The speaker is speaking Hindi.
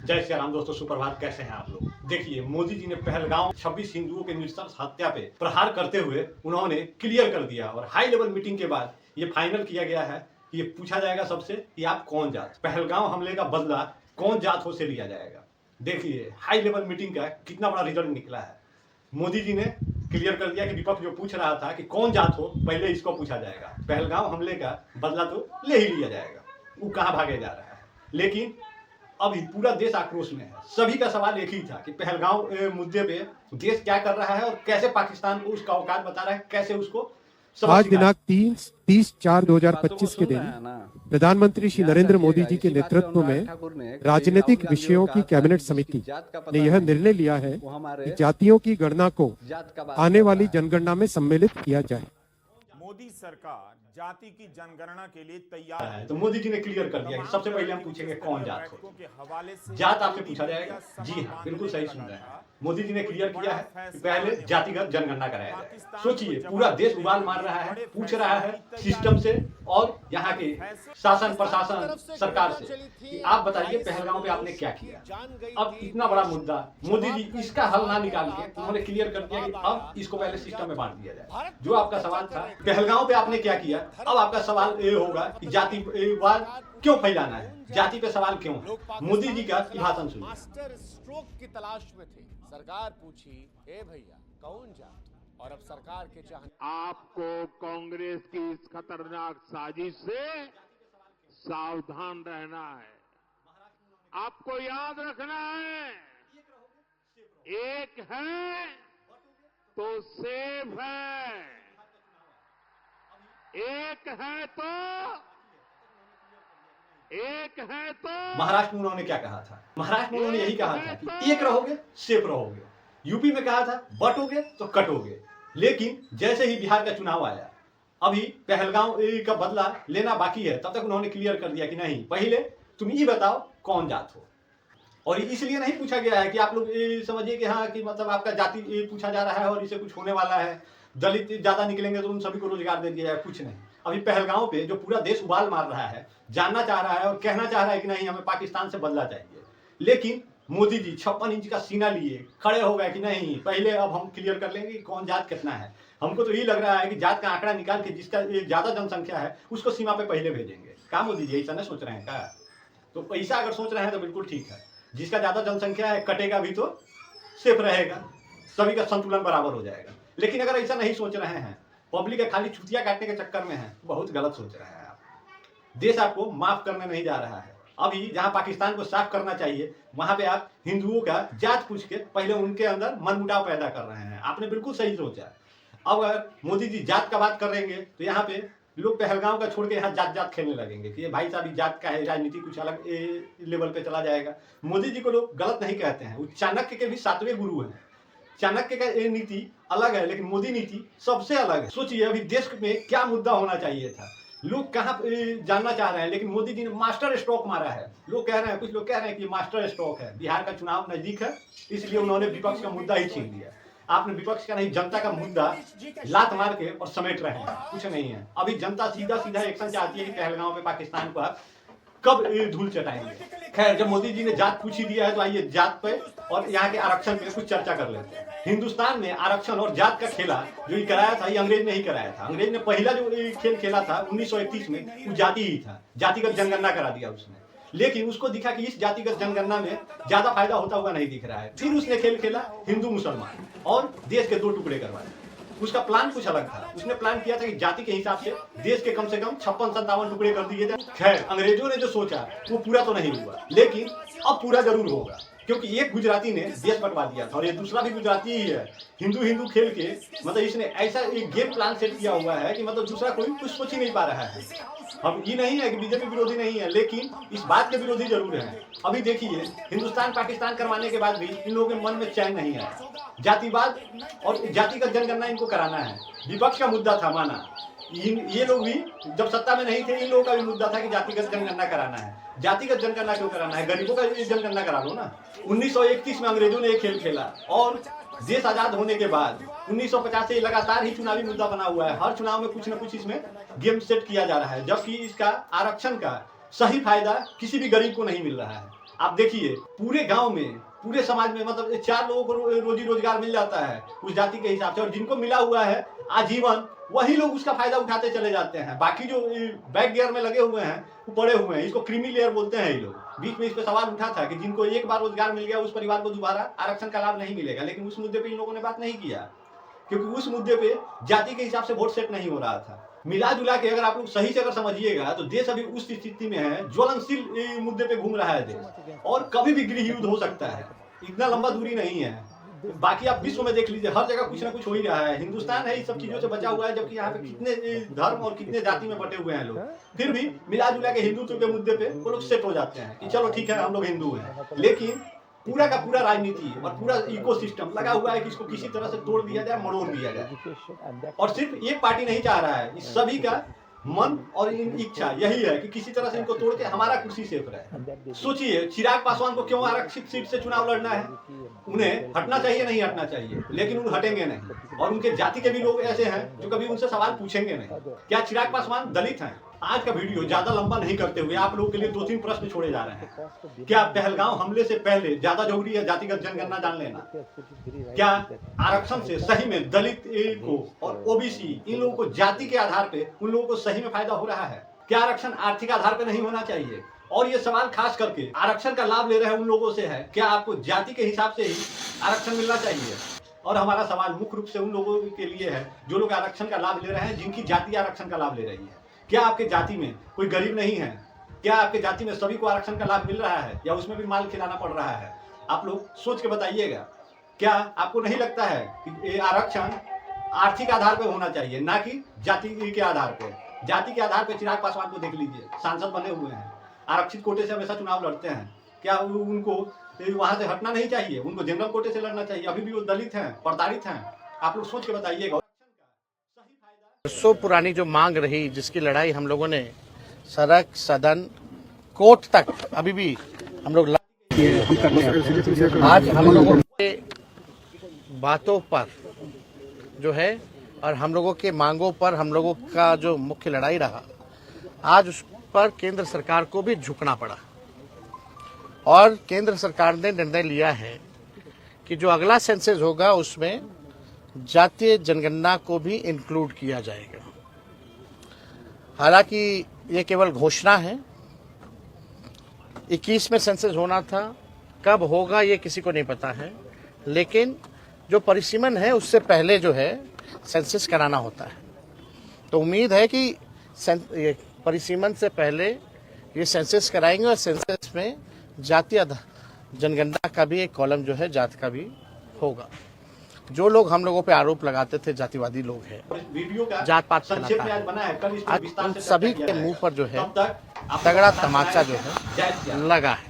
जय श्री राम दोस्तों, सुप्रभात। कैसे हैं आप लोग? देखिए, मोदी जी ने पहलगांव 26 हिंदुओं के नृशंस हत्या पे प्रहार करते हुए उन्होंने क्लियर कर दिया और हाई लेवल मीटिंग के बाद ये फाइनल किया गया है कि ये पूछा जाएगा सबसे कि आप कौन जात। पहलगांव हमले का बदला कौन जात हो से लिया जाएगा। देखिए, हाई लेवल मीटिंग का कितना बड़ा रिजल्ट निकला है। मोदी जी ने क्लियर कर दिया कि विपक्ष जो पूछ रहा था कि कौन जात हो, पहले इसको पूछा जाएगा। पहलगांव हमले का बदला तो ले ही लिया जाएगा, वो कहाँ भागे जा रहा है। लेकिन अभी पूरा देश आक्रोश में है। सभी का सवाल एक ही था कि पहलगांव मुद्दे पे देश क्या कर रहा है और कैसे पाकिस्तान को उसका औकात बता रहा है, कैसे उसको आज दिनांक 30/4/2025 के दिन प्रधानमंत्री श्री नरेंद्र मोदी जी के नेतृत्व में राजनीतिक विषयों की कैबिनेट समिति ने यह निर्णय लिया है कि जातियों की गणना को आने वाली जनगणना में सम्मिलित किया जाए। मोदी सरकार जाति की जनगणना के लिए तैयार है। तो मोदी जी ने क्लियर कर दिया कि सबसे पहले हम पूछेंगे कौन जात हो। जात आपसे पूछा जाएगा। जी हाँ, बिल्कुल सही सुन रहे हैं। मोदी जी ने क्लियर किया है कि पहले जातिगत जनगणना कराया जाए। सोचिए, पूरा देश उबाल मार रहा है, पूछ रहा है सिस्टम से और यहाँ के शासन प्रशासन सरकार से कि आप बताइए पहलगांव पे आपने क्या किया। अब इतना बड़ा मुद्दा मोदी जी इसका हल ना निकाल के उन्होंने क्लियर कर दिया कि अब इसको पहले सिस्टम में बांट दिया जाए। जो आपका सवाल था पहलगांव पे आपने क्या किया, अब आपका सवाल ये होगा कि जातिवाद क्यों फैलाना है, जाति पे सवाल क्यों। मोदी जी का भाषण सुनिए। मास्टर स्ट्रोक की तलाश में थे। सरकार पूछी, ए भैया कौन जात, और अब सरकार के चाहने आपको कांग्रेस की इस खतरनाक साजिश से सावधान रहना है। आपको याद रखना है, एक है तो सेफ है, एक है तो महाराष्ट्र में उन्होंने क्या कहा था? महाराष्ट्र में उन्होंने यही कहा था कि एक रहोगे सेफ रहोगे। यूपी में कहा था बटोगे तो कटोगे। लेकिन जैसे ही बिहार का चुनाव आया, अभी पहलगांव का बदला लेना बाकी है, तब तक उन्होंने क्लियर कर दिया कि नहीं, पहले तुम ये बताओ कौन जात हो। और इसलिए नहीं पूछा गया है कि आप लोग समझिए कि हाँ कि मतलब आपका जाति पूछा जा रहा है और इसे कुछ होने वाला है, दलित ज्यादा निकलेंगे तो उन सभी को रोजगार दे दिया जाए, कुछ नहीं। अभी पहलगांव पे जो पूरा देश उबाल मार रहा है, जानना चाह रहा है और कहना चाह रहा है कि नहीं, हमें पाकिस्तान से बदला चाहिए। लेकिन मोदी जी 56 इंच का सीना लिए खड़े हो गए कि नहीं, पहले अब हम क्लियर कर लेंगे कि कौन जात कितना है। हमको तो यही लग रहा है कि जात का आंकड़ा निकाल के जिसका ज्यादा जनसंख्या है उसको सीमा पे पहले भेजेंगे। क्या मोदी जी ऐसा नहीं सोच रहे हैं क्या? तो ऐसा अगर सोच रहे हैं तो बिल्कुल ठीक है। जिसका ज्यादा जनसंख्या है कटेगा भी तो सेफ रहेगा, सभी का संतुलन बराबर हो जाएगा। लेकिन अगर ऐसा नहीं सोच रहे हैं, पब्लिक का खाली चुतिया काटने के चक्कर में है, बहुत गलत सोच रहे हैं आप। देश आपको माफ करने नहीं जा रहा है। अभी जहां पाकिस्तान को साफ करना चाहिए, वहां पे आप हिंदुओं का जात पूछ के पहले उनके अंदर मनमुटाव पैदा कर रहे हैं। आपने बिल्कुल सही सोचा। अब अगर मोदी जी जात का बात करेंगे तो यहाँ पे लोग पहलगांव का छोड़ के यहाँ जात जात खेलने लगेंगे कि ये भाई साहब जात का है, राजनीति कुछ अलग लेवल पे चला जाएगा। मोदी जी को लोग गलत नहीं कहते हैं, वो चाणक्य के भी 7वें गुरु हैं। चाणक्य का नीति अलग है, लेकिन मोदी नीति सबसे अलग है। सोचिए, अभी देश में क्या मुद्दा होना चाहिए था, लोग कहाँ जानना चाह रहे हैं, लेकिन मोदी जी ने मास्टर स्ट्रोक मारा है। लोग कह रहे हैं, कुछ लोग कह रहे हैं कि मास्टर स्ट्रोक है। बिहार का चुनाव नजदीक है, इसलिए उन्होंने विपक्ष का मुद्दा ही छीन लिया। आपने विपक्ष का नहीं, जनता का मुद्दा लात मार के और समेट रहे हैं, कुछ नहीं है। अभी जनता सीधा सीधा एक्शन चाहती है कि पहलगांव पे पाकिस्तान को आप कब धूल चटाएंगे। खैर, जब मोदी जी ने जात पूछ ही दिया है तो आइए जात पे और यहाँ के आरक्षण पे कुछ चर्चा कर लेते हैं। हिंदुस्तान में आरक्षण और जात का खेला जो ये कराया था, ये अंग्रेज ने ही कराया था। अंग्रेज ने पहला जो खेल खेला था 1931 में, वो जाति ही था। जातिगत जनगणना करा दिया उसने, लेकिन उसको दिखा कि इस जातिगत जनगणना में ज्यादा फायदा होता हुआ नहीं दिख रहा है। फिर उसने खेल खेला हिंदू मुसलमान और देश के 2 टुकड़े करवाए। उसका प्लान कुछ अलग था। उसने प्लान किया था कि जाति के हिसाब से देश के कम से कम 56-57 टुकड़े कर दिए जाए। खैर, अंग्रेजों ने जो सोचा वो पूरा तो नहीं हुआ, लेकिन अब पूरा जरूर होगा, क्योंकि एक गुजराती ने देश बंटवा दिया था और ये दूसरा भी गुजराती ही है। हिंदू हिंदू खेल के मतलब इसने ऐसा एक गेम प्लान सेट किया हुआ है कि मतलब दूसरा कोई कुछ सोच ही नहीं पा रहा है। हम ये नहीं है कि बीजेपी विरोधी नहीं है, लेकिन इस बात के विरोधी जरूर है। अभी देखिए, हिंदुस्तान पाकिस्तान करवाने के बाद भी इन लोगों के मन में चैन नहीं है। जातिवाद और जातिगत जनगणना इनको कराना है। विपक्ष का मुद्दा था, माना। ये लोग भी जब सत्ता में नहीं थे, इन लोगों का भी मुद्दा था कि जातिगत जनगणना कराना है। जातिगत जनगणना क्यों कराना है? गरीबों का जनगणना करा लो ना। 1931 में अंग्रेजों ने एक खेल खेला और देश आजाद होने के बाद 1950 से लगातार ही चुनावी मुद्दा बना हुआ है। हर चुनाव में कुछ न कुछ इसमें गेम सेट किया जा रहा है, जबकि इसका आरक्षण का सही फायदा किसी भी गरीब को नहीं मिल रहा है। आप देखिए पूरे गांव में, पूरे समाज में मतलब 4 लोगों को रोजी रोजगार मिल जाता है उस जाति के हिसाब से, और जिनको मिला हुआ है आजीवन वही लोग उसका फायदा उठाते चले जाते हैं। बाकी जो बैक गियर में लगे हुए हैं वो पड़े हुए हैं, इसको क्रीमी लेयर बोलते हैं ये लोग। बीच में इस पे सवाल उठा था कि जिनको एक बार रोजगार मिल गया उस परिवार को दोबारा आरक्षण का लाभ नहीं मिलेगा, लेकिन उस मुद्दे पे इन लोगों ने बात नहीं किया, क्योंकि उस मुद्दे पे जाति के हिसाब से वोट सेट नहीं हो रहा था। मिला जुला के अगर आप लोग सही से अगर समझिएगा तो देश अभी उस स्थिति में है, ज्वलनशील मुद्दे पे घूम रहा है देश, और कभी भी गृह युद्ध हो सकता है, इतना लंबा दूरी नहीं है। बाकी आप विश्व में देख लीजिए, हर जगह कुछ ना कुछ हो ही रहा है। हिंदुस्तान है इस सब चीजों से बचा हुआ है, जबकि यहाँ पे कितने धर्म और कितने जाति में बटे हुए हैं लोग, फिर भी मिला जुला के हिंदुत्व के मुद्दे पे वो लोग सेट हो जाते हैं कि चलो ठीक है हम लोग हिंदू हैं। लेकिन पूरा का पूरा राजनीति और पूरा इकोसिस्टम लगा हुआ है कि इसको किसी तरह से तोड़ दिया जाए, मरोड़ दिया जाए। और सिर्फ एक पार्टी नहीं चाह रहा है, इस सभी का मन और इच्छा यही है कि किसी तरह से इनको तोड़ के हमारा कुर्सी सेफ रहे। सोचिए चिराग पासवान को क्यों आरक्षित सीट से चुनाव लड़ना है? उन्हें हटना चाहिए, नहीं हटना चाहिए, लेकिन उन हटेंगे नहीं। और उनके जाति के भी लोग ऐसे हैं जो कभी उनसे सवाल पूछेंगे नहीं। क्या चिराग पासवान दलित हैं? आज का वीडियो ज्यादा लंबा नहीं करते हुए आप लोगों के लिए 2-3 प्रश्न छोड़े जा रहे हैं। क्या पहलगांव हमले से पहले ज्यादा जरूरी है जातिगत जनगणना जान लेना? क्या आरक्षण से सही में दलित को और ओबीसी इन लोगों को जाति के आधार पे उन लोगों को सही में फायदा हो रहा है? क्या आरक्षण आर्थिक आधार पे नहीं होना चाहिए? और ये सवाल खास करके आरक्षण का लाभ ले रहे हैं उन लोगों से है, क्या आपको जाति के हिसाब से ही आरक्षण मिलना चाहिए? और हमारा सवाल मुख्य रूप से उन लोगों के लिए है जो लोग आरक्षण का लाभ ले रहे हैं, जिनकी जाति आरक्षण का लाभ ले रही है। क्या आपके जाति में कोई गरीब नहीं है? क्या आपके जाति में सभी को आरक्षण का लाभ मिल रहा है, या उसमें भी माल खिलाना पड़ रहा है? आप लोग सोच के बताइएगा। क्या आपको नहीं लगता है कि ये आरक्षण आर्थिक आधार पर होना चाहिए, ना कि जाति के आधार पर? जाति के आधार पर चिराग पासवान को देख लीजिए, सांसद बने हुए हैं, आरक्षित कोटे से हमेशा चुनाव लड़ते हैं। क्या उनको वहां से हटना नहीं चाहिए? उनको जनरल कोटे से लड़ना चाहिए? अभी भी वो दलित हैं, प्रताड़ित हैं। आप लोग सोच के बताइएगा। वर्षों पुरानी जो मांग रही, जिसकी लड़ाई हम लोगों ने सड़क, सदन, कोर्ट तक अभी भी हम लोग आज हम लोगों के बातों पर जो है और हम लोगों के मांगों पर हम लोगों का जो मुख्य लड़ाई रहा, आज उस पर केंद्र सरकार को भी झुकना पड़ा। और केंद्र सरकार ने निर्णय लिया है कि जो अगला सेंसस होगा उसमें जातीय जनगणना को भी इंक्लूड किया जाएगा। हालांकि ये केवल घोषणा है, 21 में सेंसस होना था, कब होगा ये किसी को नहीं पता है, लेकिन जो परिसीमन है उससे पहले जो है सेंसस कराना होता है। तो उम्मीद है कि परिसीमन से पहले ये सेंसस कराएंगे और सेंसस में जातीय जनगणना का भी एक कॉलम जो है जात का भी होगा। जो लोग हम लोगों पे आरोप लगाते थे जातिवादी लोग हैं, जात पात फैलाता है, उन सभी के मुंह पर जो है तगड़ा तमाचा जो है लगा है।